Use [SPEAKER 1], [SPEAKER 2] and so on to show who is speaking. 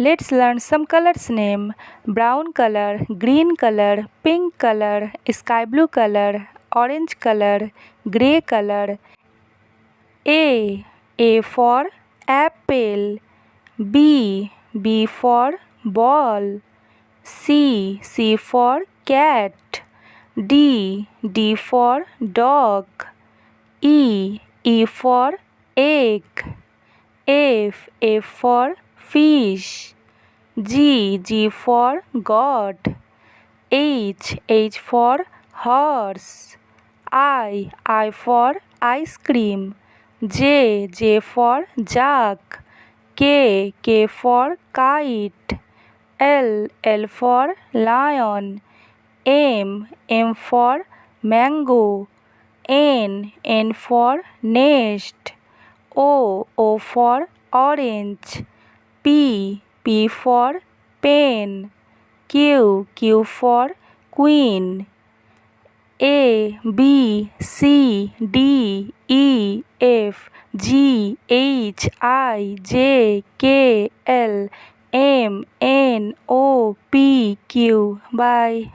[SPEAKER 1] Let's learn some colors name. Brown color, green color, pink color, sky blue color, orange color, grey color. A for apple. B for ball. C for cat. D for dog. E for egg. F for fish. G for God. H for horse. I for ice cream. J for jug. K for kite. L for lion. M for mango. N for nest. O for orange. P for pen. Q for queen. A B C D E F G H I J K L M N O P Q. Bye.